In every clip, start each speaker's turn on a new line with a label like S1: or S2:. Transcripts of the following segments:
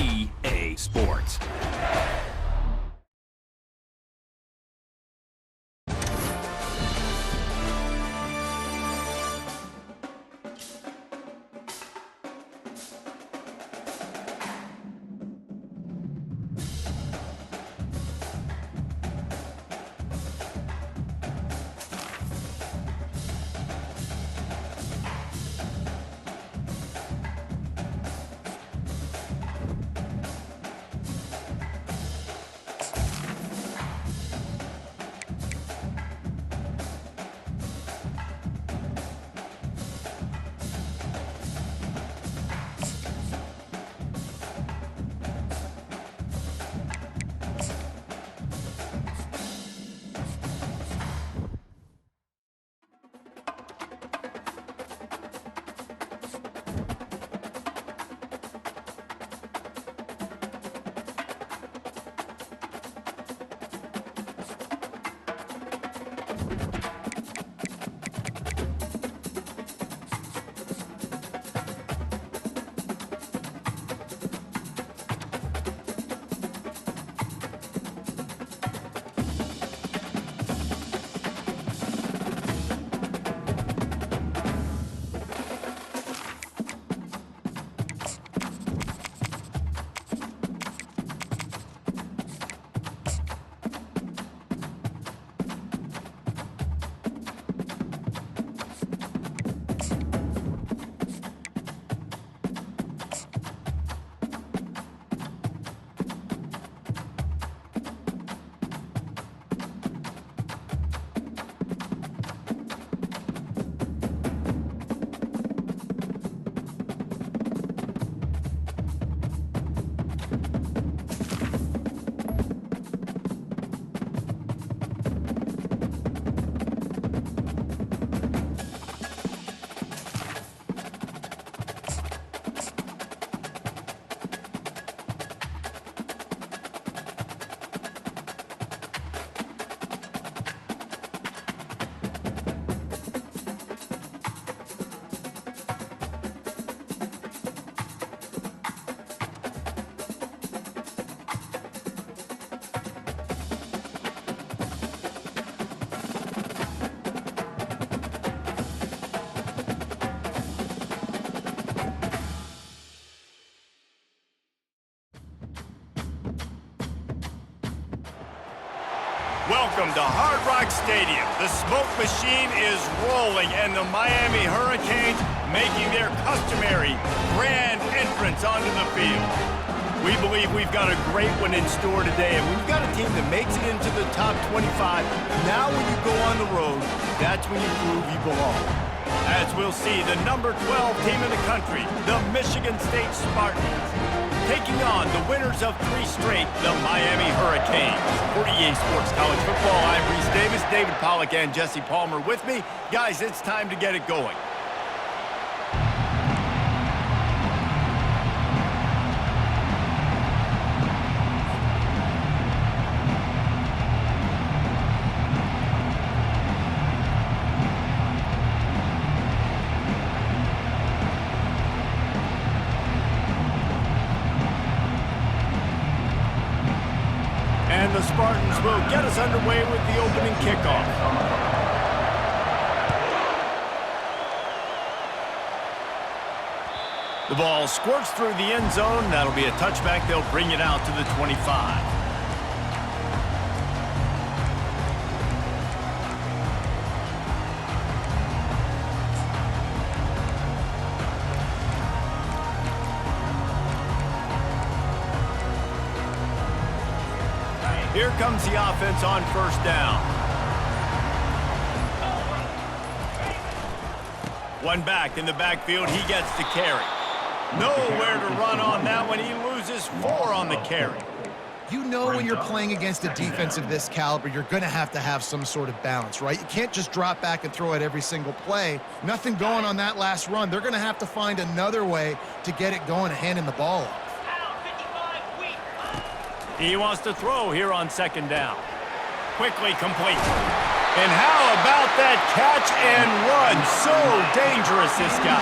S1: EA Sports.
S2: Welcome to Hard Rock Stadium. The smoke machine is rolling and the Miami Hurricanes making their customary grand entrance onto the field. We believe we've got a great one in store today, and we've got a team that makes it into the top 25. Now when you go on the road, that's when you prove you belong. As we'll see, the number 12 team in the country, the Michigan State Spartans, taking on the winners of 3 straight, the Miami Hurricanes. For EA Sports College Football, I'm Reese Davis, David Pollack, and Jesse Palmer with me. Guys, it's time to get it going. And the Spartans will get us underway with the opening kickoff. The ball squirts through the end zone. That'll be a touchback. They'll bring it out to the 25. Here comes the offense on first down. One back in the backfield, he gets the carry. Nowhere to run on that one. He loses 4 on the carry.
S3: You know when you're playing against a defense of this caliber, you're going to have some sort of balance, right? You can't just drop back and throw it every single play. Nothing going on that last run. They're going to have to find another way to get it going and handing the ball off.
S2: He wants to throw here on second down. Quickly complete. And how about that catch and run? So dangerous, this guy.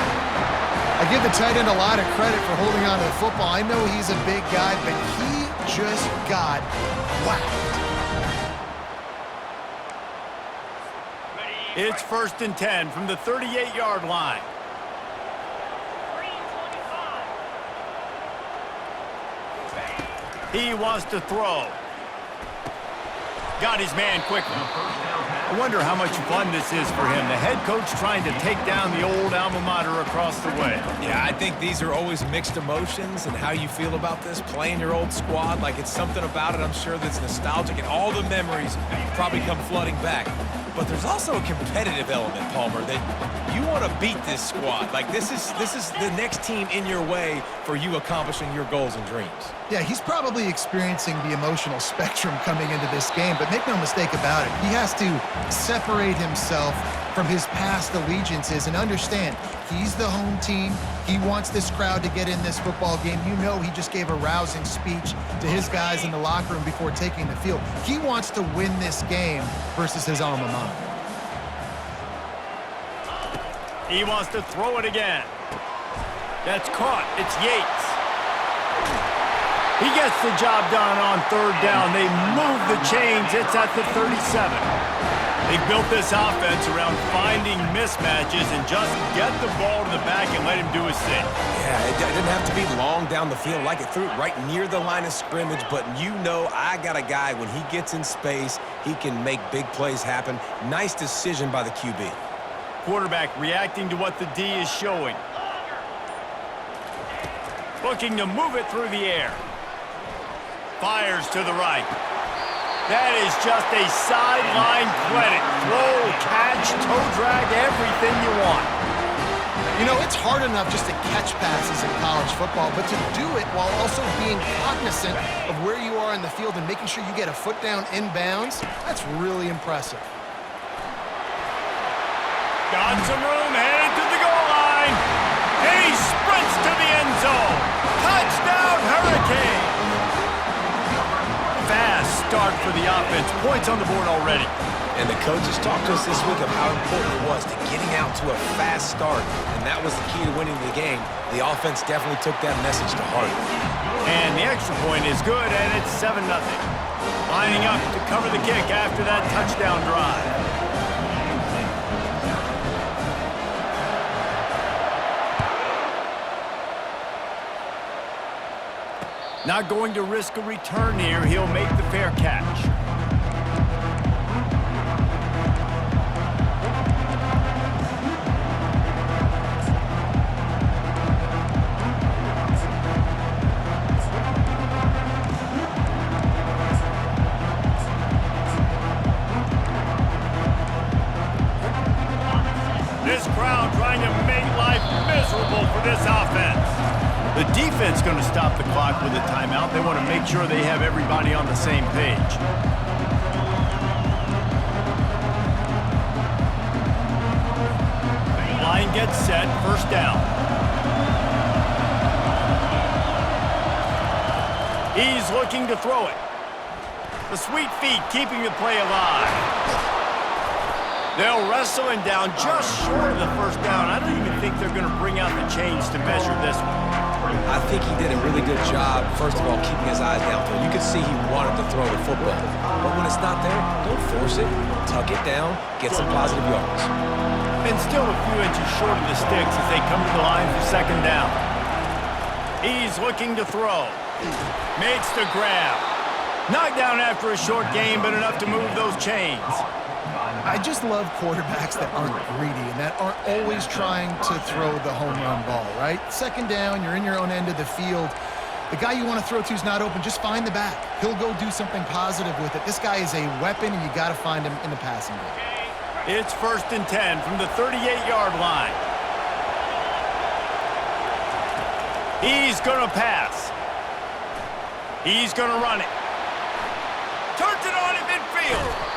S3: I give the tight end a lot of credit for holding on to the football. I know he's a big guy, but he just got whacked.
S2: It's 1st and 10 from the 38-yard line. He wants to throw. Got his man quickly. I wonder how much fun this is for him. The head coach trying to take down the old alma mater across the way.
S1: Yeah, I think these are always mixed emotions and how you feel about this, playing your old squad. Like, it's something about it, I'm sure, that's nostalgic, and all the memories probably come flooding back. But there's also a competitive element, Palmer, that you want to beat this squad. Like, this is the next team in your way for you accomplishing your goals and dreams.
S3: Yeah, he's probably experiencing the emotional spectrum coming into this game, but make no mistake about it, he has to separate himself from his past allegiances and understand he's the home team. He wants this crowd to get in this football game. You know he just gave a rousing speech to his guys in the locker room before taking the field. He wants to win this game versus his alma mater.
S2: He wants to throw it again. That's caught. It's Yates. He gets the job done on 3rd down. They move the chains. It's at the 37. They built this offense around finding mismatches and just get the ball to the back and let him do his thing.
S1: Yeah, it didn't have to be long down the field. Like, it threw it right near the line of scrimmage, but you know I got a guy, when he gets in space, he can make big plays happen. Nice decision by the QB.
S2: Quarterback reacting to what the D is showing. Looking to move it through the air. Fires to the right. That is just a sideline credit. Throw, catch, toe drag, everything you want.
S3: You know, it's hard enough just to catch passes in college football, but to do it while also being cognizant of where you are in the field and making sure you get a foot down inbounds, that's really impressive.
S2: Got some room, headed to the goal line. And he sprints to the end zone. Touchdown, Hurricane. Fast start for the offense. Points on the board already.
S1: And the coaches talked to us this week of how important it was to getting out to a fast start, and that was the key to winning the game. The offense definitely took that message to heart.
S2: And the extra point is good, and it's 7-0. Lining up to cover the kick after that touchdown drive. Not going to risk a return here. He'll make the fair catch. This crowd trying to make life miserable for this offense. The defense going to stop the clock with a timeout. They want to make sure they have everybody on the same page. Line gets set, 1st down. He's looking to throw it. The sweet feet keeping the play alive. They'll wrestle him down just short of the 1st down. I don't even think they're going to bring out the chains to measure this one.
S1: I think he did a really good job, first of all, keeping his eyes downfield. You could see he wanted to throw the football. But when it's not there, don't force it. Tuck it down, get some positive yards.
S2: And still a few inches short of the sticks as they come to the line for 2nd down. He's looking to throw. Makes the grab. Knocked down after a short game, but enough to move those chains.
S3: I just love quarterbacks that aren't greedy and that aren't always trying to throw the home run ball, right? 2nd down, you're in your own end of the field. The guy you want to throw to is not open. Just find the back. He'll go do something positive with it. This guy is a weapon, and you got to find him in the passing game.
S2: It's 1st and 10 from the 38-yard line. He's going to pass. He's going to run it. Turns it on in midfield.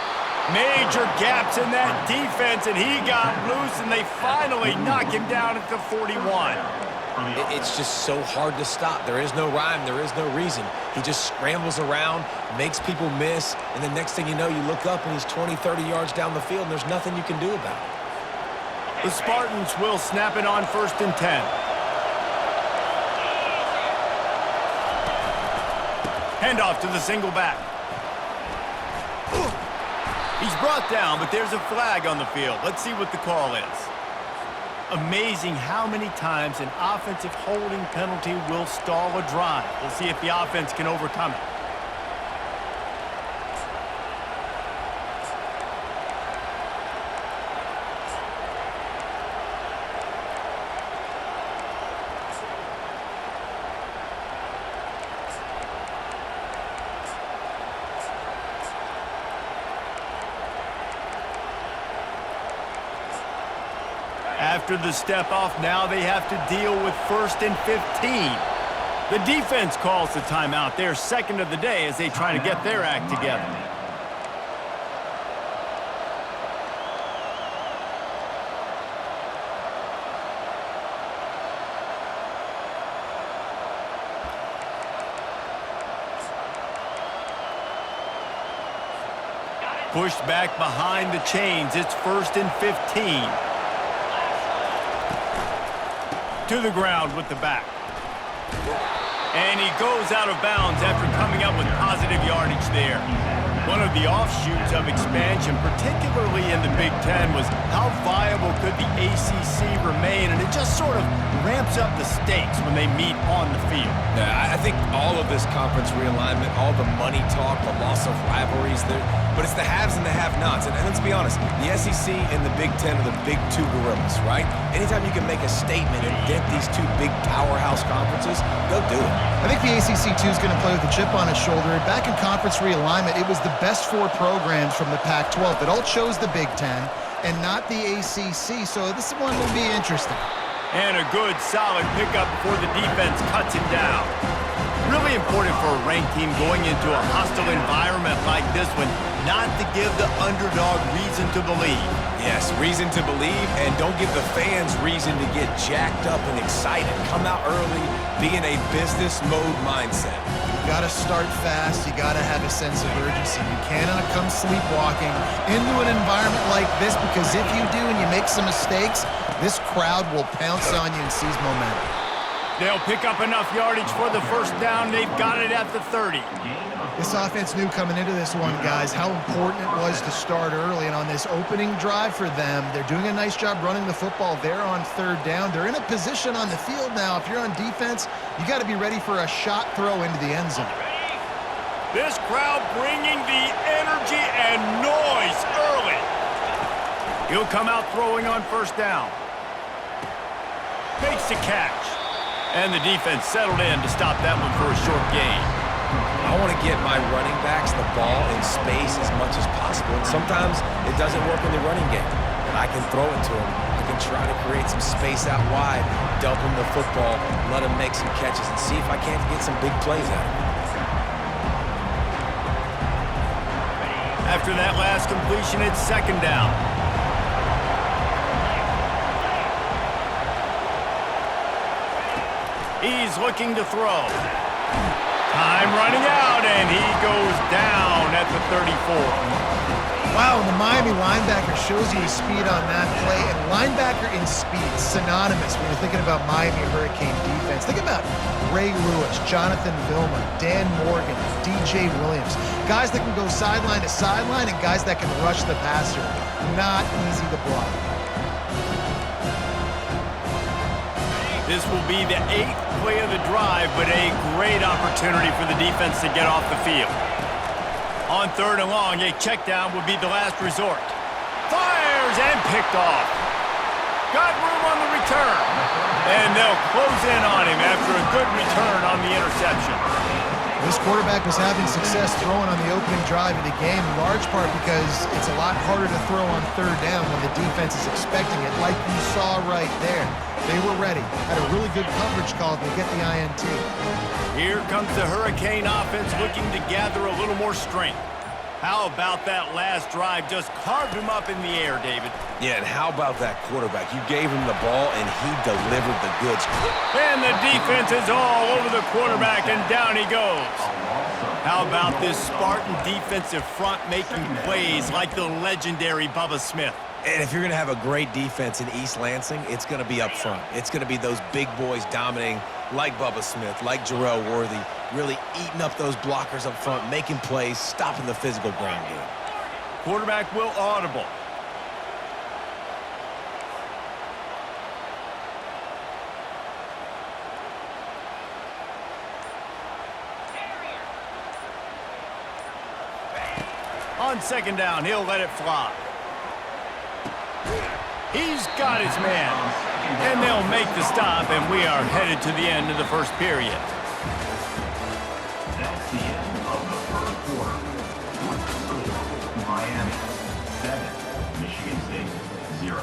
S2: Major gaps in that defense, and he got loose, and they finally knock him down at the 41.
S1: It's just so hard to stop. There is no rhyme. There is no reason. He just scrambles around, makes people miss, and the next thing you know, you look up, and he's 20, 30 yards down the field, and there's nothing you can do about it.
S2: The Spartans will snap it on 1st and 10. Handoff to the single back. He's brought down, but there's a flag on the field. Let's see what the call is. Amazing how many times an offensive holding penalty will stall a drive. We'll see if the offense can overcome it. After the step off, now they have to deal with 1st and 15. The defense calls the timeout. Their second of the day as they try to get their act together. Pushed back behind the chains. It's 1st and 15. To the ground with the back. And he goes out of bounds after coming up with positive yardage there. One of the offshoots of expansion, particularly in the Big Ten, was how viable could the ACC remain, and it just sort of ramps up the stakes when they meet on the field.
S1: Yeah, I think all of this conference realignment, all the money talk, the loss of rivalries, but it's the haves and the have-nots. And let's be honest, the SEC and the Big Ten are the big two gorillas, right? Anytime you can make a statement and dent these two big powerhouse conferences, go do it.
S3: I think the ACC, too, is going to play with a chip on his shoulder. Back in conference realignment, it was the best 4 programs from the Pac-12 that all chose the Big Ten and not the ACC, so this one will be interesting.
S2: And a good, solid pickup before the defense cuts him down. Really important for a ranked team going into a hostile environment like this one, not to give the underdog reason to believe.
S1: Yes, reason to believe, and don't give the fans reason to get jacked up and excited. Come out early, be in a business mode mindset.
S3: You gotta start fast, you gotta have a sense of urgency. You cannot come sleepwalking into an environment like this, because if you do and you make some mistakes, this crowd will pounce on you and seize momentum.
S2: They'll pick up enough yardage for the first down. They've got it at the 30.
S3: This offense knew coming into this one, guys, how important it was to start early. And on this opening drive for them, they're doing a nice job running the football. They're on 3rd down. They're in a position on the field now. If you're on defense, you got to be ready for a shot throw into the end zone.
S2: This crowd bringing the energy and noise early. He'll come out throwing on 1st down. Makes the catch. And the defense settled in to stop that one for a short gain.
S1: I want to get my running backs the ball in space as much as possible. And sometimes it doesn't work in the running game. But I can throw it to them. I can try to create some space out wide, dump him the football, let him make some catches, and see if I can't get some big plays out of him.
S2: After that last completion, it's 2nd down. He's looking to throw. Time running out, and he goes down at the 34.
S3: Wow, and the Miami linebacker shows you his speed on that play. And linebacker in speed, synonymous when you're thinking about Miami Hurricane defense. Think about Ray Lewis, Jonathan Vilma, Dan Morgan, DJ Williams. Guys that can go sideline to sideline and guys that can rush the passer. Not easy to block.
S2: This will be the 8th play of the drive, but a great opportunity for the defense to get off the field. On 3rd and long, a check down would be the last resort. Fires and picked off. Got room on the return. And they'll close in on him after a good return on the interception.
S3: This quarterback was having success throwing on the opening drive of the game, in large part because it's a lot harder to throw on 3rd down when the defense is expecting it, like you saw right there. They were ready, had a really good coverage call to get the INT.
S2: Here comes the Hurricane offense looking to gather a little more strength. How about that last drive? Just carved him up in the air, David.
S1: Yeah, and how about that quarterback? You gave him the ball, and he delivered the goods.
S2: And the defense is all over the quarterback, and down he goes. How about this Spartan defensive front making plays like the legendary Bubba Smith?
S1: And if you're going to have a great defense in East Lansing, it's going to be up front. It's going to be those big boys dominating like Bubba Smith, like Jarrell Worthy, really eating up those blockers up front, making plays, stopping the physical ground game.
S2: Quarterback will audible. On second down, he'll let it fly. He's got his man. And they'll make the stop, and we are headed to the end of the first period.
S4: That's the end of the first quarter. What's the score? Miami 7, Michigan State 0.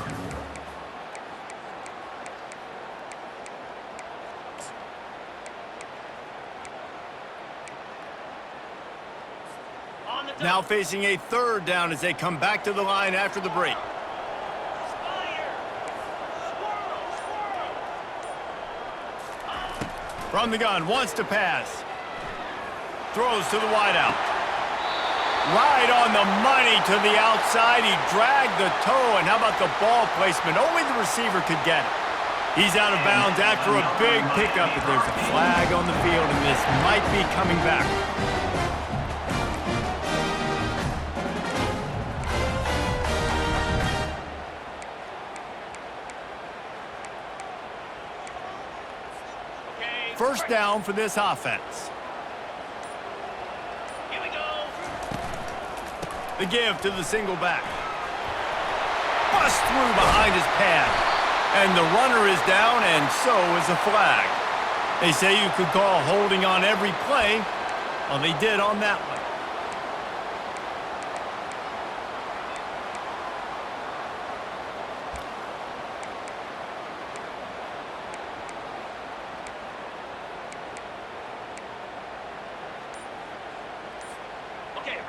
S2: Now facing a third down as they come back to the line after the break. From the gun, wants to pass. Throws to the wideout. Right on the money to the outside. He dragged the toe, and how about the ball placement? Only the receiver could get it. He's out of bounds after a big pickup, but there's a flag on the field, and this might be coming back. First down for this offense. Here we go. The give to the single back. Bust through behind his pad. And the runner is down, and so is a flag. They say you could call holding on every play. Well, they did on that one.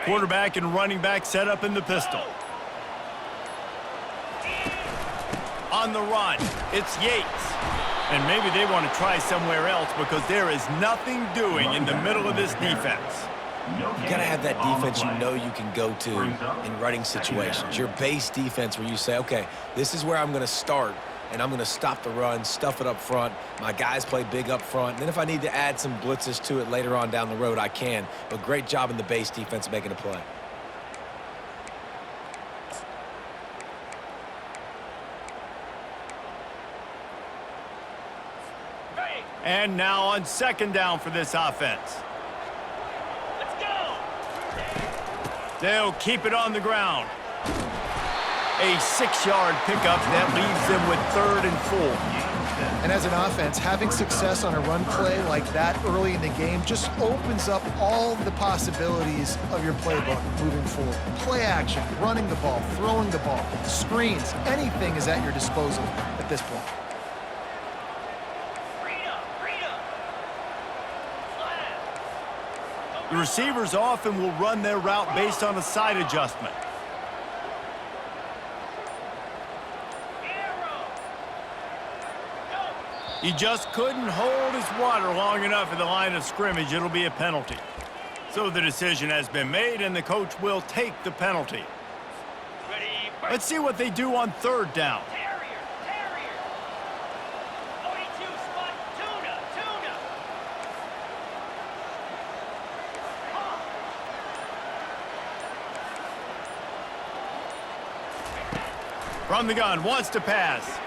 S2: Quarterback and running back set up in the pistol. On the run, it's Yates. And maybe they want to try somewhere else because there is nothing doing in the middle of this defense.
S1: You got to have that defense you know you can go to in running situations. Your base defense where you say, okay, this is where I'm going to start, and I'm going to stop the run, stuff it up front. My guys play big up front. And then if I need to add some blitzes to it later on down the road, I can. But great job in the base defense making a play.
S2: And now on second down for this offense. Let's go. They'll keep it on the ground. A 6-yard pickup that leaves them with 3rd and 4.
S3: And as an offense, having success on a run play like that early in the game just opens up all the possibilities of your playbook moving forward. Play action, running the ball, throwing the ball, screens, anything is at your disposal at this point.
S2: The receivers often will run their route based on a side adjustment. He just couldn't hold his water long enough at the line of scrimmage. It'll be a penalty. So the decision has been made, and the coach will take the penalty. Let's see what they do on third down. From the gun, wants to pass.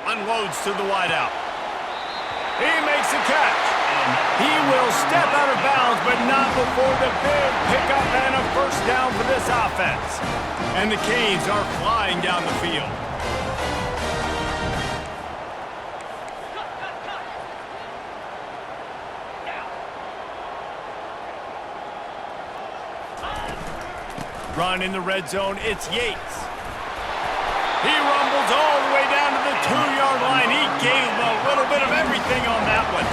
S2: Unloads to the wideout. He makes a catch. He will step out of bounds, but not before the big pickup and a first down for this offense. And the Canes are flying down the field. Run in the red zone, it's Yates. He rumbles all the way down to the 2-yard line. He gave him a little bit of everything on that one.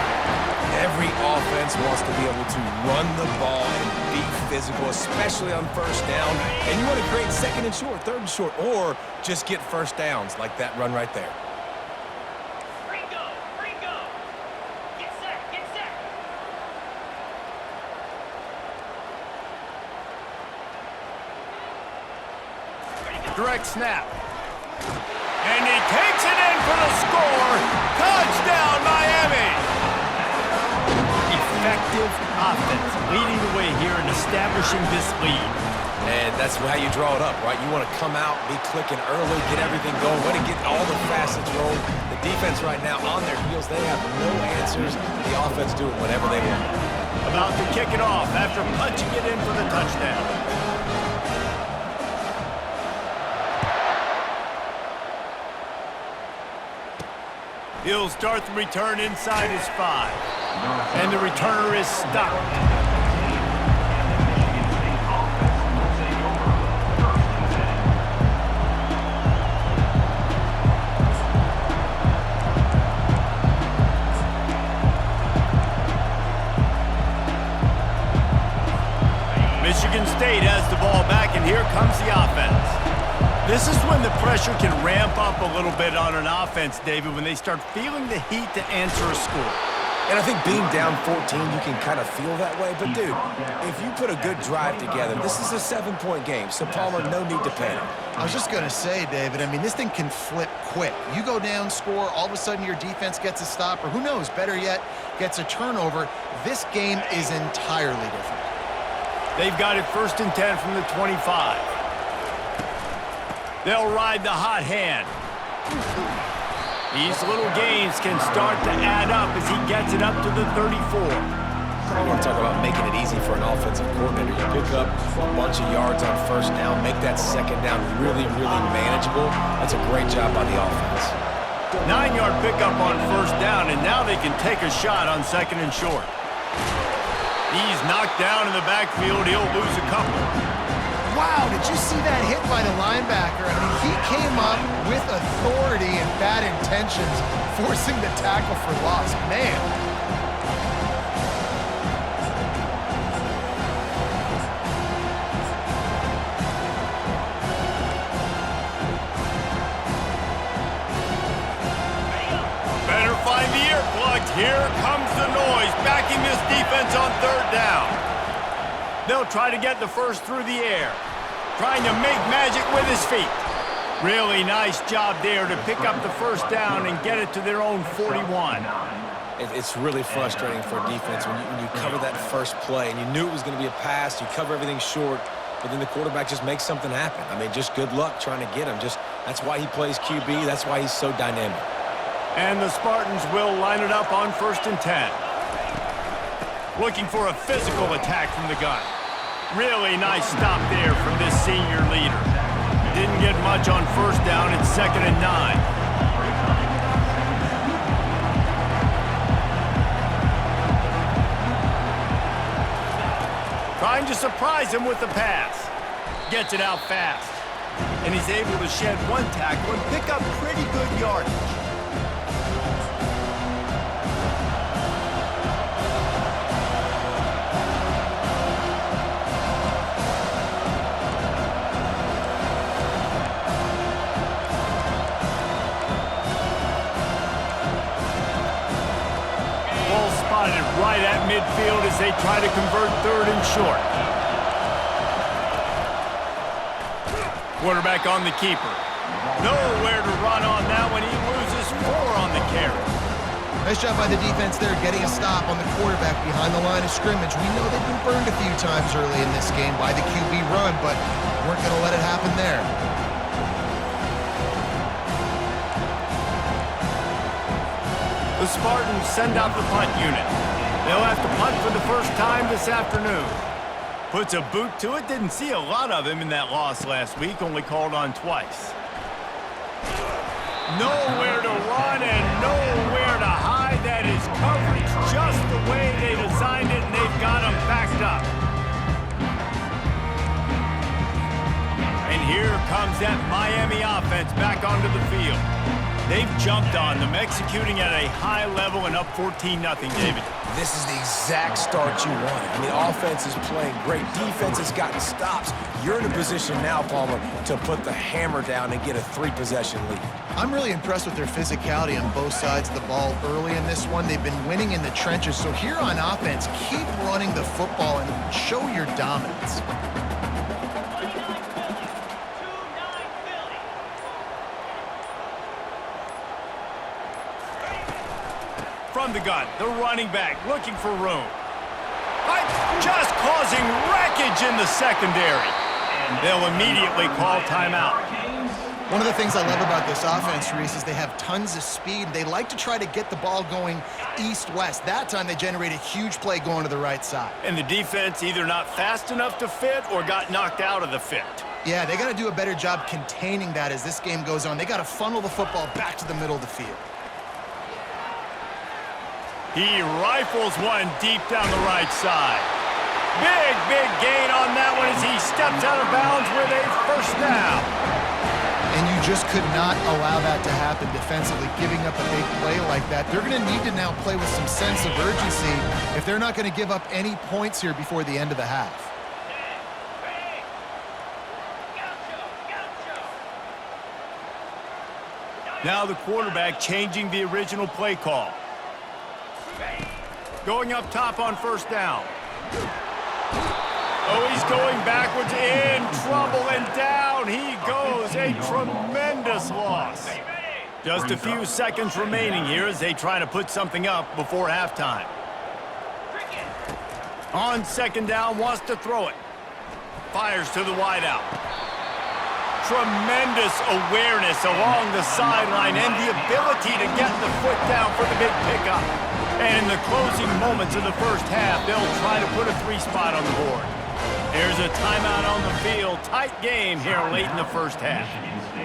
S1: Every offense wants to be able to run the ball and be physical, especially on first down. And you want to create second and short, third and short, or just get first downs like that run right there.
S2: Get set. direct snap. And he takes it in for the score. Touchdown, Miami! Effective offense leading the way here and establishing this lead.
S1: And that's how you draw it up, right? You want to come out, be clicking early, get everything going, want to get all the facets rolling. The defense right now on their heels, they have no answers. The offense doing whatever they want.
S2: About to kick it off after punching it in for the touchdown. He'll start the return inside his 5. And the returner is stopped. Michigan State has the ball back, and here comes the offense. This is when the pressure can ramp up a little bit on an offense, David, when they start feeling the heat to answer a score.
S1: And I think being down 14, you can kind of feel that way. But, dude, if you put a good drive together, this is a 7-point game. So, Palmer, no need to panic.
S3: I was just going to say, David, I mean, this thing can flip quick. You go down, score, all of a sudden your defense gets a stop, or who knows, better yet, gets a turnover. This game is entirely different.
S2: They've got it 1st and 10 from the 25. They'll ride the hot hand. These little gains can start to add up as he gets it up to the 34.
S1: You want to talk about making it easy for an offensive coordinator. You pick up a bunch of yards on 1st down, make that 2nd down really, really manageable. That's a great job by the offense.
S2: 9-yard pickup on 1st down, and now they can take a shot on 2nd and short. He's knocked down in the backfield. He'll lose a couple.
S3: Wow, did you see that hit by the linebacker? I mean, he came up with authority and bad intentions, forcing the tackle for loss. Man.
S2: Better find the earplugs. Here comes the noise, backing this defense on 3rd down. They'll try to get the first through the air, trying to make magic with his feet. Really nice job there to pick up the 1st down and get it to their own 41.
S1: It's really frustrating for a defense when you cover that first play and you knew it was going to be a pass, you cover everything short, but then the quarterback just makes something happen. I mean, just good luck trying to get him. That's why he plays QB. That's why he's so dynamic.
S2: And the Spartans will line it up on 1st and 10. Looking for a physical attack from the gun. Really nice stop there from this senior leader. Didn't get much on 1st down. It's 2nd and 9. Trying to surprise him with the pass. Gets it out fast. And he's able to shed one tackle and pick up pretty good yardage. Right at midfield as they try to convert 3rd and short. Quarterback on the keeper. Nowhere to run on that one. He loses 4 on the carry.
S3: Nice job by the defense there, getting a stop on the quarterback behind the line of scrimmage. We know they've been burned a few times early in this game by the QB run, but weren't going to let it happen there.
S2: The Spartans send out the punt unit. They'll have to punt for the 1st time this afternoon. Puts a boot to it. Didn't see a lot of him in that loss last week. Only called on twice. Nowhere to run and nowhere to hide. That is coverage just the way they designed it, and they've got him backed up. And here comes that Miami offense back onto the field. They've jumped on them, executing at a high level and up 14-0, David.
S1: This is the exact start you wanted. I mean, offense is playing great. Defense has gotten stops. You're in a position now, Palmer, to put the hammer down and get a 3-possession lead.
S3: I'm really impressed with their physicality on both sides of the ball early in this one. They've been winning in the trenches. So here on offense, keep running the football and show your dominance.
S2: from the gun. The running back looking for room. Just causing wreckage in the secondary. They'll immediately call timeout.
S3: One of the things I love about this offense, Reese, is they have tons of speed. They like to try to get the ball going east-west. That time they generate a huge play going to the right side.
S2: And the defense either not fast enough to fit or got knocked out of the fit.
S3: Yeah, they got to do a better job containing that as this game goes on. They got to funnel the football back to the middle of the field.
S2: He rifles one deep down the right side. Big gain on that one as he steps out of bounds with a first down.
S3: And you just could not allow that to happen defensively, giving up a big play like that. They're going to need to now play with some sense of urgency if they're not going to give up any points here before the end of the half.
S2: Now the quarterback changing the original play call. Going up top on first down. Oh, he's going backwards, in trouble, and down he goes. A tremendous loss. Just a few seconds remaining here as they try to put something up before halftime. On second down, wants to throw it. Fires to the wideout. Tremendous awareness along the sideline and the ability to get the foot down for the big pickup. And in the closing moments of the first half, they'll try to put a 3-spot on the board. There's a timeout on the field. Tight game here late in the first half.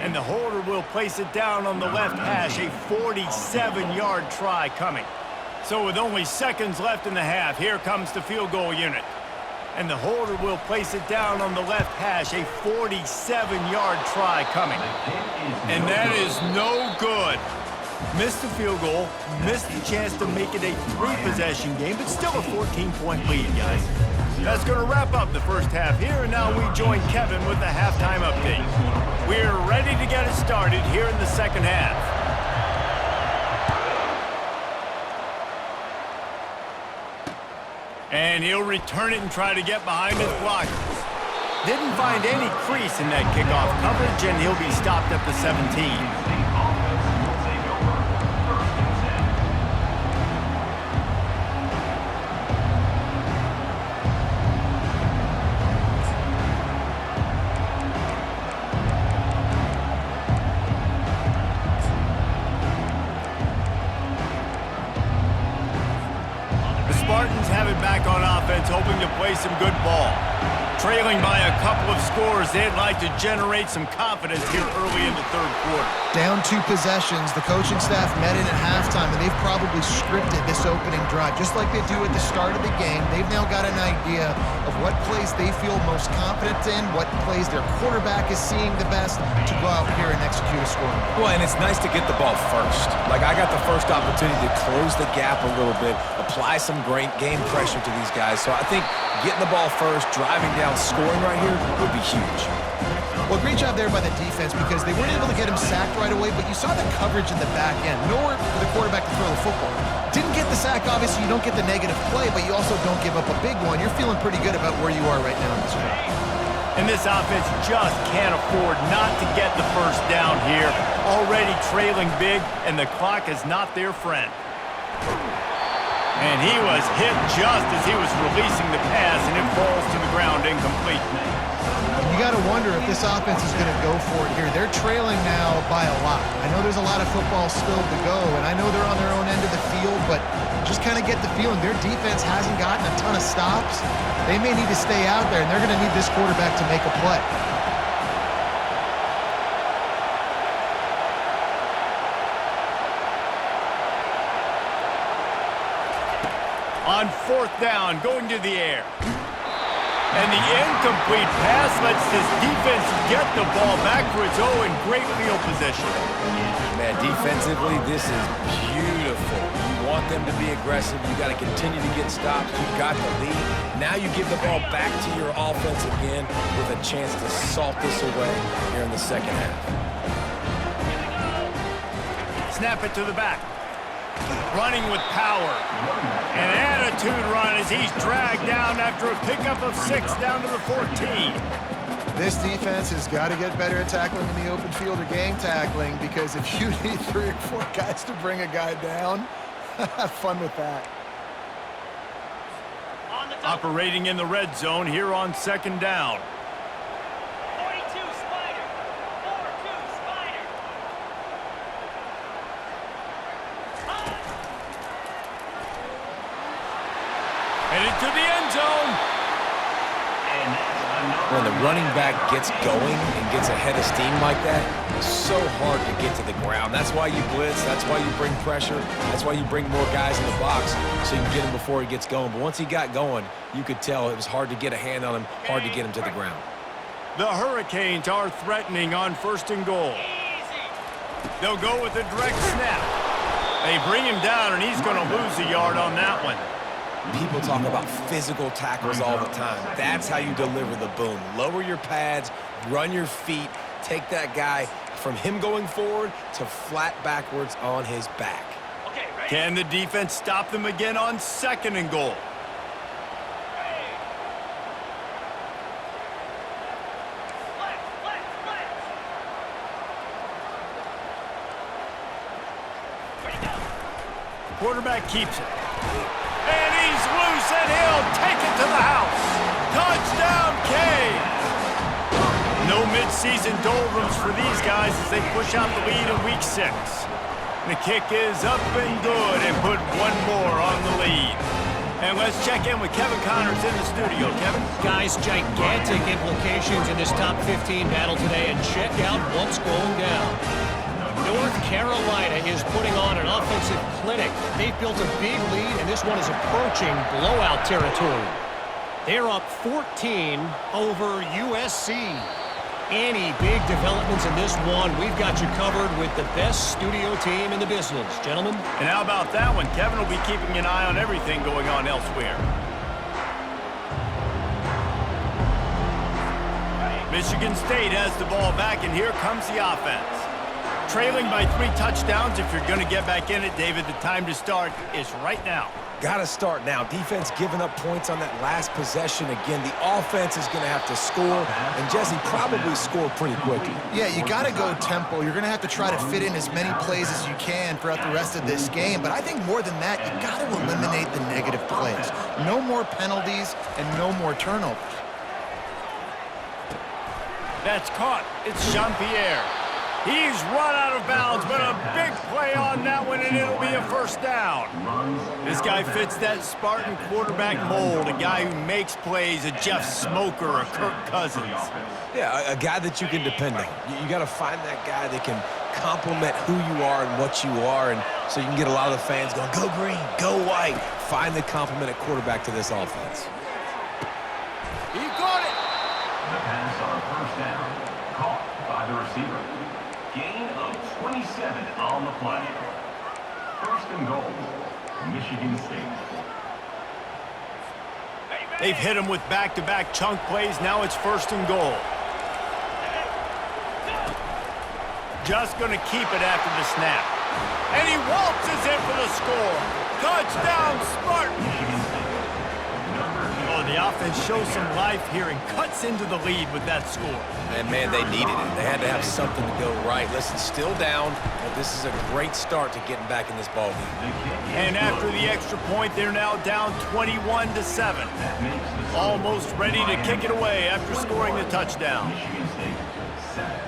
S2: And the holder will place it down on the left hash. A 47-yard try coming. So with only seconds left in the half, here comes the field goal unit. And the holder will place it down on the left hash. A 47-yard try coming. And that is no good. Missed the field goal, missed the chance to make it a 3-possession game, but still a 14-point lead, guys. That's going to wrap up the first half here, and now we join Kevin with the halftime update. We're ready to get it started here in the second half. And he'll return it and try to get behind his blockers. Didn't find any crease in that kickoff coverage, and he'll be stopped at the 17. Spartans have it back on offense, hoping to play some good ball. Trailing by a couple of scores, they'd like to generate some confidence here early in the third quarter.
S3: Down 2 possessions, the coaching staff met in at halftime, and they've probably scripted this opening drive. Just like they do at the start of the game, they've now got an idea of what plays they feel most confident in, what plays their quarterback is seeing the best to go out here and execute a scoring.
S1: Well, and it's nice to get the ball first. Like, I got the first opportunity to close the gap a little bit, apply some great game pressure to these guys. So I think getting the ball first, driving down, scoring right here would be huge.
S3: Well, great job there by the defense because they weren't able to get him sacked right away, but you saw the coverage in the back end. Nowhere for the quarterback to throw the football. Didn't get the sack, obviously you don't get the negative play, but you also don't give up a big one. You're feeling pretty good about where you are right now in this drive.
S2: And this offense just can't afford not to get the first down here. Already trailing big, and the clock is not their friend. And he was hit just as he was releasing the pass, and it falls to the ground incomplete.
S3: You got to wonder if this offense is going to go for it here. They're trailing now by a lot. I know there's a lot of football still to go, and I know they're on their own end of the field, but just kind of get the feeling their defense hasn't gotten a ton of stops. They may need to stay out there, and they're going to need this quarterback to make a play.
S2: On fourth down, going to the air. And the incomplete pass lets this defense get the ball back for its own great field position.
S1: Man, defensively, this is beautiful. You want them to be aggressive. You got to continue to get stops. You got the lead. Now you give the ball back to your offense again with a chance to salt this away here in the second half.
S2: Snap it to the back. Running with power. An attitude run as he's dragged down after a pickup of 6 down to the 14.
S3: This defense has got to get better at tackling in the open field or gang tackling, because if you need 3 or 4 guys to bring a guy down, Have fun with that.
S2: Operating in the red zone here on second down.
S5: 42 Spider. 4-2 Spider.
S2: Headed to the end zone.
S4: And that's another.
S1: When the running back gets going and gets ahead of steam like that, it's so hard to get to the ground. That's why you blitz. That's why you bring pressure. That's why you bring more guys in the box so you can get him before he gets going. But once he got going, you could tell it was hard to get a hand on him, hard to get him to the ground.
S2: The Hurricanes are threatening on 1st and goal. They'll go with a direct snap. They bring him down, and he's going to lose a yard on that one.
S1: People talk about physical tackles all the time. That's how you deliver the boom. Lower your pads, run your feet, take that guy from him going forward to flat backwards on his back.
S5: Okay, ready?
S2: Can the defense stop them again on 2nd and goal?
S5: Flex. Way to go.
S2: Quarterback keeps it. And he's loose, and he'll take it to the house. Touchdown, Canes! No midseason doldrums for these guys as they push out the lead in Week 6. The kick is up and good and put one more on the lead. And let's check in with Kevin Connors in the studio. Kevin?
S6: Guys, gigantic implications in this top 15 battle today, and check out what's going down. North Carolina is putting on an offensive clinic. They've built a big lead, and this one is approaching blowout territory. They're up 14 over USC. Any big developments in this one, we've got you covered with the best studio team in the business. Gentlemen?
S2: And how about that one? Kevin will be keeping an eye on everything going on elsewhere. Michigan State has the ball back, and here comes the offense. Trailing by 3 touchdowns. If you're going to get back in it, David, the time to start is right now.
S1: Got to start now. Defense giving up points on that last possession. Again, the offense is going to have to score, and Jesse probably score pretty quickly.
S3: Yeah, you got to go tempo. You're going to have to try to fit in as many plays as you can throughout the rest of this game. But I think more than that, you got to eliminate the negative plays. No more penalties and no more turnovers.
S2: That's caught. It's Jean-Pierre. He's run out of bounds, but a big play on that one, and it'll be a first down. This guy fits that Spartan quarterback mold, a guy who makes plays, a Jeff Smoker or Kirk Cousins.
S1: Yeah, a guy that you can depend on. You got to find that guy that can complement who you are and what you are, and so you can get a lot of the fans going, go green, go white. Find the complement at quarterback to this offense.
S2: He got it.
S4: The pass on 1st down. Caught by the receiver. Gain of 27 on the play. 1st and goal. Michigan State.
S2: They've hit him with back-to-back chunk plays. Now it's 1st and goal. Just going to keep it after the snap. And he waltzes in for the score. Touchdown, Spartans! Oh, the offense shows some life here and cuts into the lead with that score.
S1: And, man, they needed it. They had to have something to go right. Listen, still down, but this is a great start to getting back in this ballgame.
S2: And after the extra point, they're now down 21-7. Almost ready to kick it away after scoring the touchdown.
S4: Michigan State 7.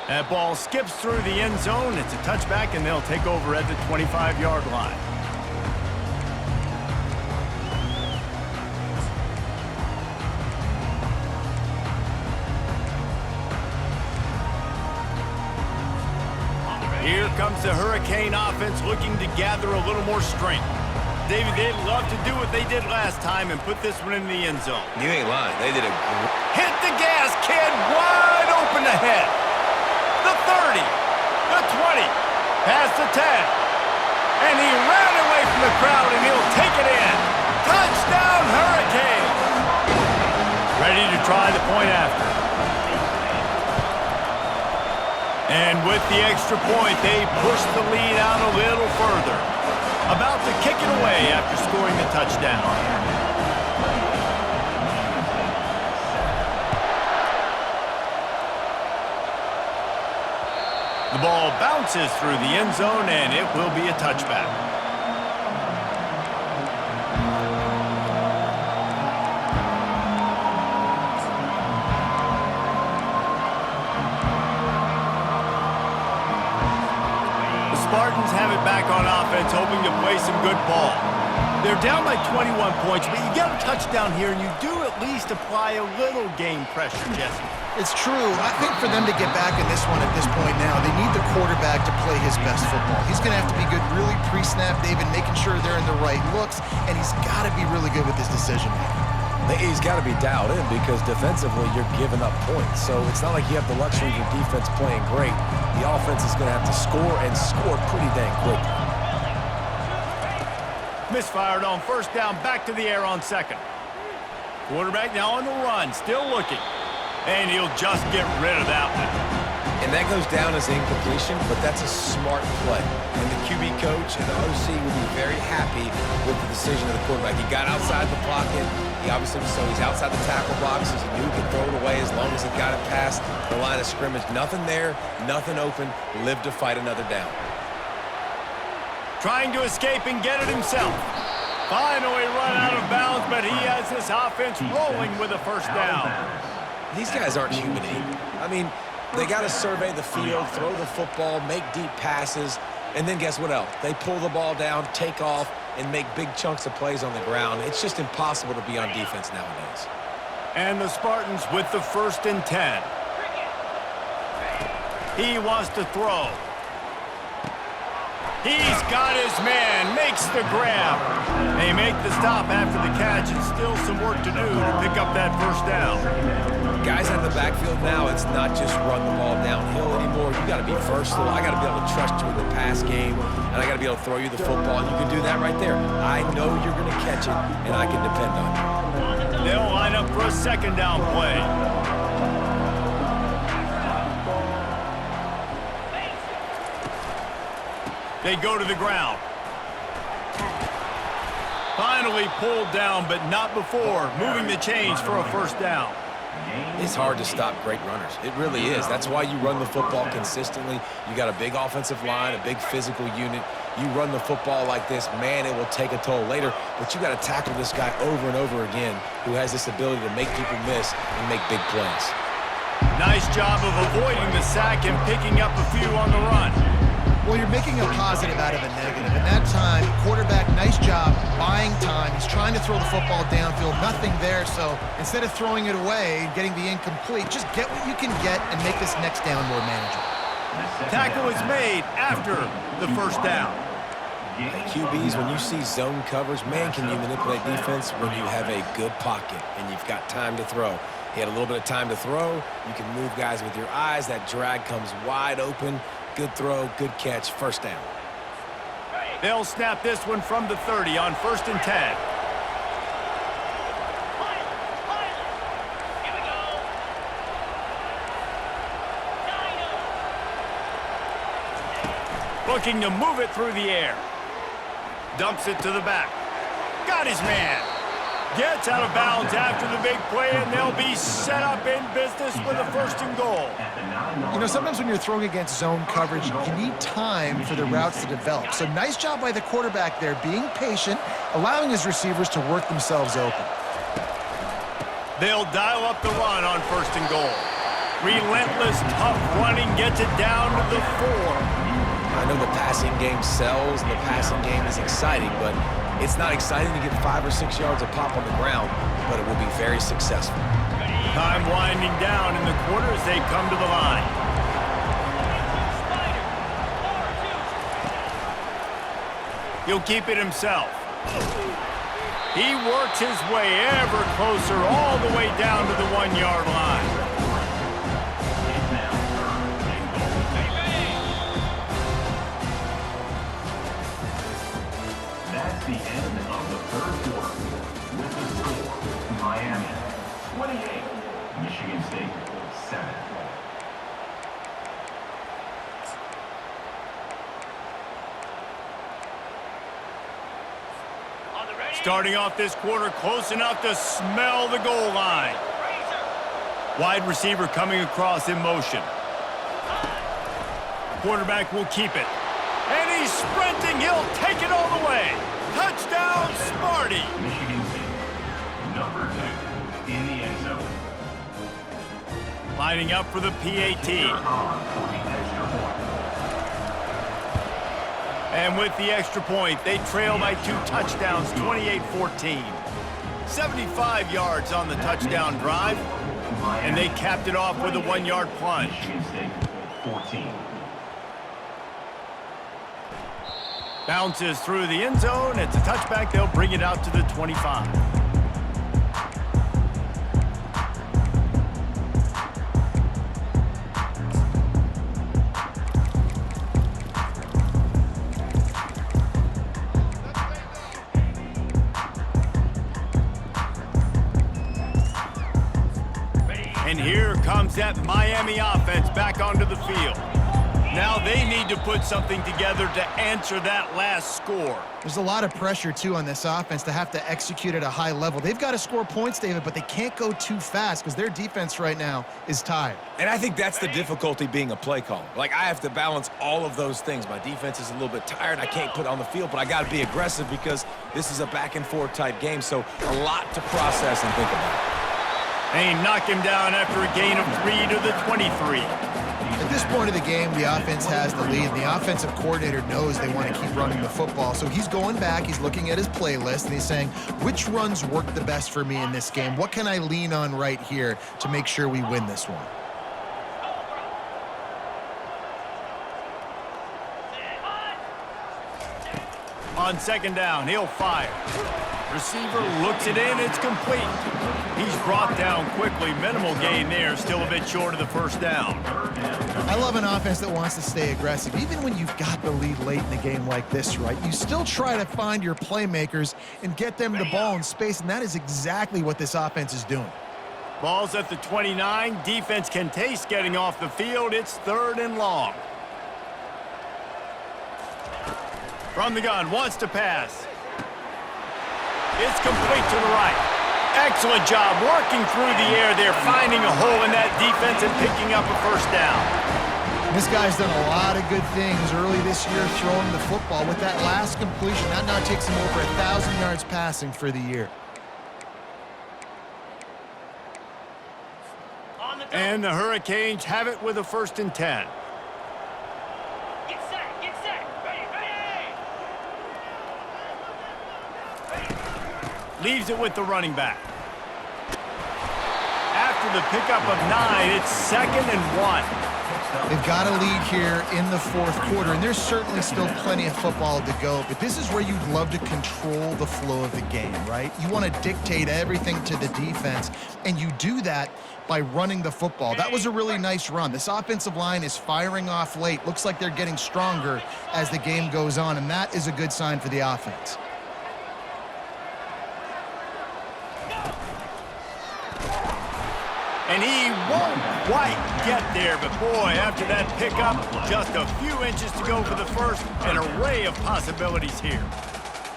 S2: That ball skips through the end zone. It's a touchback, and they'll take over at the 25-yard line. Here comes the Hurricane offense looking to gather a little more strength. David, they'd love to do what they did last time and put this one in the end zone.
S1: You ain't lying. They did a great...
S2: Hit the gas, kid! Wide open ahead. The 30, the 20, past the 10. And he ran away from the crowd, and he'll take it in. Touchdown, Hurricane! Ready to try the point after. And with the extra point, they push the lead out a little further. About to kick it away after scoring the touchdown. The ball bounces through the end zone, and it will be a touchback. The Spartans have it back on offense, hoping to play some good ball. They're down by 21 points, but you get a touchdown here, and you do at least apply a little game pressure, Jesse.
S3: It's true. I think for them to get back in this one at this point now, they need the quarterback to play his best football. He's going to have to be good really pre-snap, David, making sure they're in the right looks, and he's got to be really good with his decision-making.
S1: He's got to be dialed in because defensively you're giving up points. So it's not like you have the luxury of your defense playing great. The offense is going to have to score and score pretty dang quickly.
S2: Misfired on first down, back to the air on second. Quarterback now on the run, still looking. And he'll just get rid of that one.
S1: And that goes down as incompletion, but that's a smart play. And the QB coach and the OC will be very happy with the decision of the quarterback. He got outside the pocket. He obviously, so he's outside the tackle box. He knew he could throw it away as long as he got it past the line of scrimmage. Nothing there, nothing open. Live to fight another down.
S2: Trying to escape and get it himself. Finally run out of bounds, but he has this offense rolling with a first down.
S1: These guys aren't human either. I mean, they got to survey the field, throw the football, make deep passes, and then guess what else? They pull the ball down, take off, and make big chunks of plays on the ground. It's just impossible to be on defense nowadays.
S2: And the Spartans with the 1st and 10. He wants to throw. He's got his man, makes the grab. They make the stop after the catch, and still some work to do to pick up that first down.
S1: Guys out of the backfield now, it's not just run the ball downhill anymore. You got to be versatile. I got to be able to trust you in the pass game, and I got to be able to throw you the football. You can do that right there. I know you're going to catch it, and I can depend on you.
S2: They'll line up for a 2nd down play. They go to the ground. Finally pulled down, but not before moving the chains for a first down.
S1: It's hard to stop great runners. It really is. That's why you run the football consistently. You got a big offensive line, a big physical unit. You run the football like this, man, it will take a toll later. But you got to tackle this guy over and over again who has this ability to make people miss and make big plays.
S2: Nice job of avoiding the sack and picking up a few on the run.
S3: Well, you're making a positive out of a negative. And that time, quarterback, nice job, buying time. He's trying to throw the football downfield, nothing there. So instead of throwing it away and getting the incomplete, just get what you can get and make this next down more manageable.
S2: Tackle is made after the first down.
S1: QBs, when you see zone coverage, man, can you manipulate defense when you have a good pocket and you've got time to throw. He had a little bit of time to throw. You can move guys with your eyes. That drag comes wide open. Good throw, good catch, first down.
S2: They'll snap this one from the 30 on 1st and 10.
S5: Here we go.
S2: Looking to move it through the air. Dumps it to the back. Got his man. Gets out of bounds after the big play, and they'll be set up in business with a 1st and goal.
S3: You know, sometimes when you're throwing against zone coverage, you need time for the routes to develop. So nice job by the quarterback there, being patient, allowing his receivers to work themselves open.
S2: They'll dial up the run on 1st and goal. Relentless, tough running gets it down to the 4.
S1: I know the passing game sells and the passing game is exciting, but it's not exciting to get 5 or 6 yards of pop on the ground, but it will be very successful.
S2: Time winding down in the quarter as they come to the line. He'll keep it himself. He works his way ever closer all the way down to the 1-yard line.
S4: That's the end of the 3rd quarter. With the score, Miami 28, Michigan State 7.
S2: Starting off this quarter close enough to smell the goal line. Wide receiver coming across in motion. quarterback will keep it. And he's sprinting. He'll take it all the way. Touchdown, Smarty.
S4: Michigan State, number 2, in the end zone.
S2: Lining up for the PAT.
S4: On for the extra point.
S2: And with the extra point, they trail by 2 touchdowns, 28-14. 75 yards on the touchdown drive, and they capped it off with a 1-yard plunge.
S4: Michigan State, 14.
S2: Bounces through the end zone. It's a touchback. They'll bring it out to the 25. And here comes that Miami offense back onto the field. Now they need to put something together to answer that last score.
S3: There's a lot of pressure, too, on this offense to have to execute at a high level. They've got to score points, David, but they can't go too fast because their defense right now is tired.
S1: And I think that's the difficulty being a play caller. Like, I have to balance all of those things. My defense is a little bit tired. I can't put on the field, but I got to be aggressive because this is a back-and-forth type game, so a lot to process and think about.
S2: They knock him down after a gain of 3 to the 23.
S3: At this point of the game, the offense has the lead. The offensive coordinator knows they want to keep running the football. So he's going back, he's looking at his playlist, and he's saying, which runs work the best for me in this game? What can I lean on right here to make sure we win this one?
S2: On second down, he'll fire. Receiver looks it in, it's complete. He's brought down quickly. Minimal gain there, still a bit short of the first down.
S3: I love an offense that wants to stay aggressive. Even when you've got the lead late in the game like this, right? You still try to find your playmakers and get them the ball in space, and that is exactly what this offense is doing.
S2: Ball's at the 29. Defense can taste getting off the field. It's 3rd and long. From the gun, wants to pass. It's complete to the right. Excellent job working through the air there, finding a hole in that defense and picking up a first down.
S3: This guy's done a lot of good things early this year throwing the football. With that last completion, that now takes him over 1,000 yards passing for the year.
S2: And the Hurricanes have it with a 1st and 10.
S5: Get set, get set. Ready, ready.
S2: Leaves it with the running back. After the pickup of 9, it's 2nd and 1.
S3: They've got a lead here in the 4th quarter, and there's certainly still plenty of football to go, but this is where you'd love to control the flow of the game, right? You want to dictate everything to the defense, and you do that by running the football. That was a really nice run. This offensive line is firing off late. Looks like they're getting stronger as the game goes on, and that is a good sign for the offense.
S2: And he won't quite get there, but boy, after that pickup, just a few inches to go for the first, an array of possibilities here.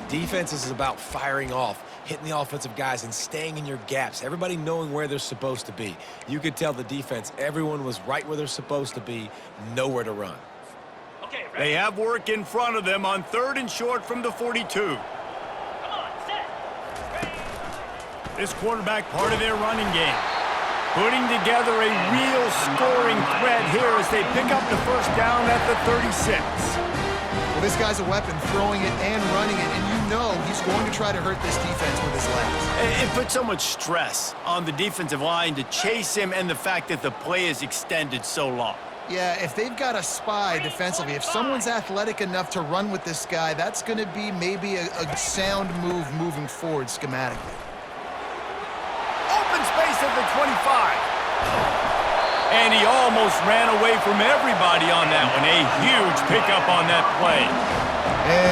S1: Defense is about firing off, hitting the offensive guys and staying in your gaps, everybody knowing where they're supposed to be. You could tell the defense, everyone was right where they're supposed to be, nowhere to run.
S5: Okay, ready.
S2: They have work in front of them on 3rd and short from the 42.
S5: Come on, set. Ready.
S2: This quarterback part of their running game. Putting together a real scoring threat here as they pick up the first down at the 36.
S3: Well, this guy's a weapon, throwing it and running it, and you know he's going to try to hurt this defense with his legs.
S2: It puts so much stress on the defensive line to chase him and the fact that the play is extended so long.
S3: Yeah, if they've got a spy defensively, if someone's athletic enough to run with this guy, that's going to be maybe a sound move moving forward schematically.
S2: Open space at the 25. And he almost ran away from everybody on that one. A huge pickup on that play.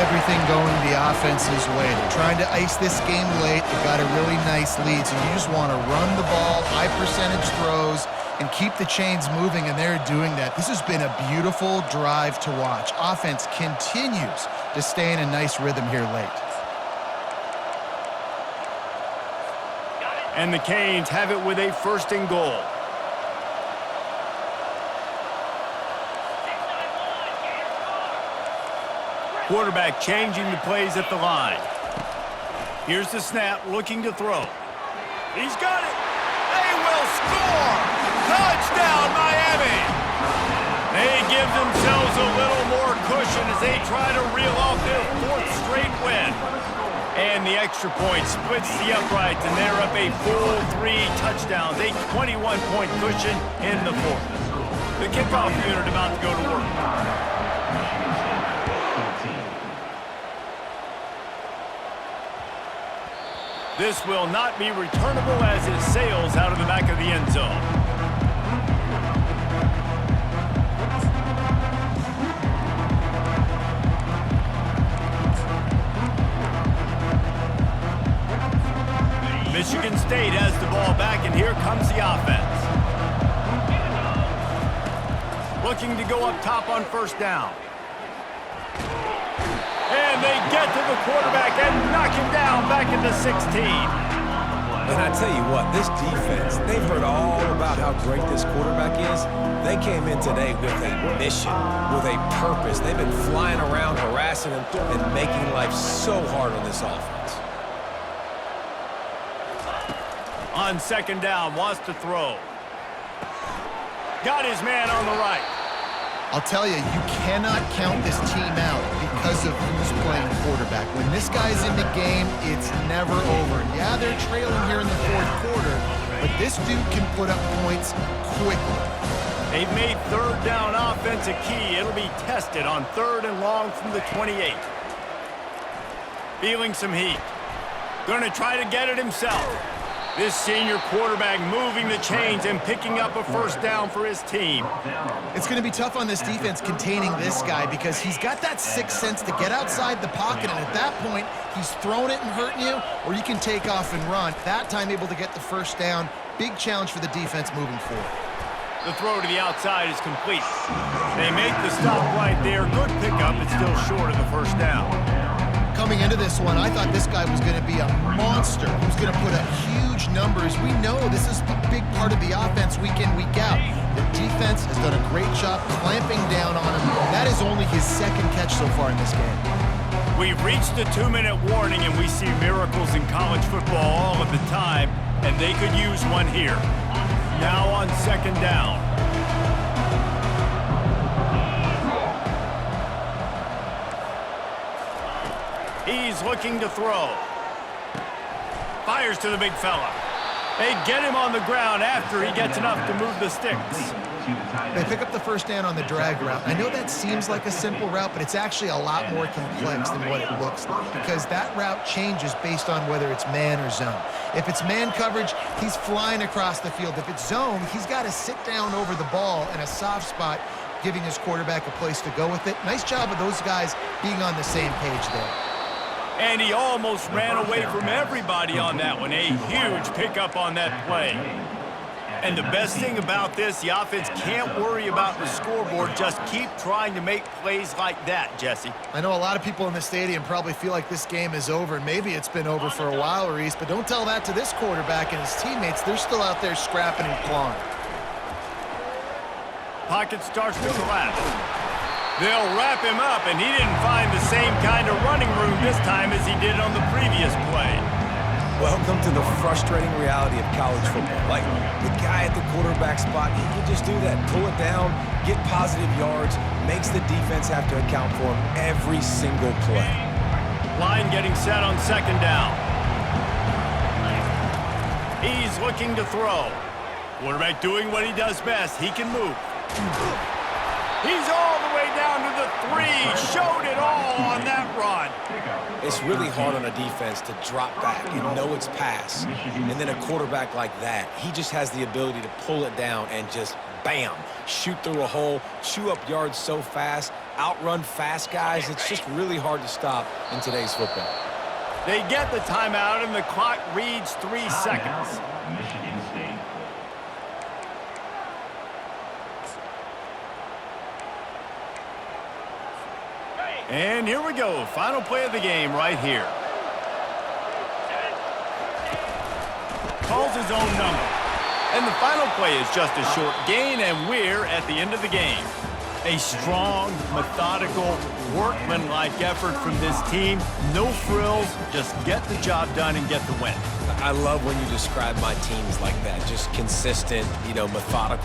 S3: Everything going the offense's way. They're trying to ice this game late. They've got a really nice lead, so you just want to run the ball, high percentage throws, and keep the chains moving, and they're doing that. This has been a beautiful drive to watch. Offense continues to stay in a nice rhythm here late.
S2: And the Canes have it with a 1st and goal. Quarterback changing the plays at the line. Here's the snap, looking to throw. He's got it. They will score. Touchdown, Miami. They give themselves a little more cushion as they try to reel off their 4th straight win. And the extra point splits the uprights, and they're up a full 3 touchdowns, a 21-point cushion in the 4th. The kickoff unit about to go to work. This will not be returnable as it sails out of the back of the end zone. Michigan State has the ball back, and here comes the offense. Looking to go up top on 1st down. And they get to the quarterback and knock him down back into 16.
S1: And I tell you what, this defense, they've heard all about how great this quarterback is. They came in today with a mission, with a purpose. They've been flying around, harassing him, and making life so hard on this offense.
S2: On 2nd down, wants to throw. Got his man on the right.
S3: I'll tell you, you cannot count this team out because of who's playing quarterback. When this guy's in the game, it's never over. Yeah, they're trailing here in the 4th quarter, but this dude can put up points quickly.
S2: They've made 3rd down offense a key. It'll be tested on 3rd and long from the 28. Feeling some heat. Gonna try to get it himself. This senior quarterback moving the chains and picking up a 1st down for his team.
S3: It's going to be tough on this defense containing this guy because he's got that 6th sense to get outside the pocket, and at that point, he's throwing it and hurting you, or you can take off and run. That time able to get the 1st down. Big challenge for the defense moving forward.
S2: The throw to the outside is complete. They make the stop right there. Good pickup. It's still short of the 1st down.
S3: Coming into this one, I thought this guy was going to be a monster. He was going to put up huge numbers. We know this is a big part of the offense week in, week out. The defense has done a great job clamping down on him. That is only his 2nd catch so far in this game.
S2: We've reached the 2-minute warning, and we see miracles in college football all of the time, and they could use one here. Now on 2nd down. He's looking to throw. Fires to the big fella. They get him on the ground after he gets enough to move the sticks.
S3: They pick up the 1st down on the drag route. I know that seems like a simple route, but it's actually a lot more complex than what it looks like because that route changes based on whether it's man or zone. If it's man coverage, he's flying across the field. If it's zone, he's got to sit down over the ball in a soft spot, giving his quarterback a place to go with it. Nice job of those guys being on the same page there.
S2: And he almost ran away from everybody on that one. A huge pickup on that play. And the best thing about this, the offense can't worry about the scoreboard. Just keep trying to make plays like that, Jesse.
S3: I know a lot of people in the stadium probably feel like this game is over. Maybe it's been over for a while, Reese, but don't tell that to this quarterback and his teammates. They're still out there scrapping and clawing.
S2: Pocket starts to collapse. They'll wrap him up, and he didn't find the same kind of running room this time as he did on the previous play.
S1: Welcome to the frustrating reality of college football. Like, the guy at the quarterback spot, he can just do that. Pull it down, get positive yards, makes the defense have to account for him every single play.
S2: Line getting set on 2nd down. He's looking to throw. Quarterback doing what he does best. He can move. He's all the way down to the 3. Showed it all on that run.
S1: It's really hard on a defense to drop back and know it's pass. And then a quarterback like that, he just has the ability to pull it down and just, bam, shoot through a hole, chew up yards so fast, outrun fast guys. It's just really hard to stop in today's football.
S2: They get the timeout, and the clock reads 3 seconds.
S4: Michigan State.
S2: And here we go. Final play of the game right here. Calls his own number. And the final play is just a short gain, and we're at the end of the game. A strong, methodical, workmanlike effort from this team. No frills, just get the job done and get the win.
S1: I love when you describe my teams like that. Just consistent, methodical.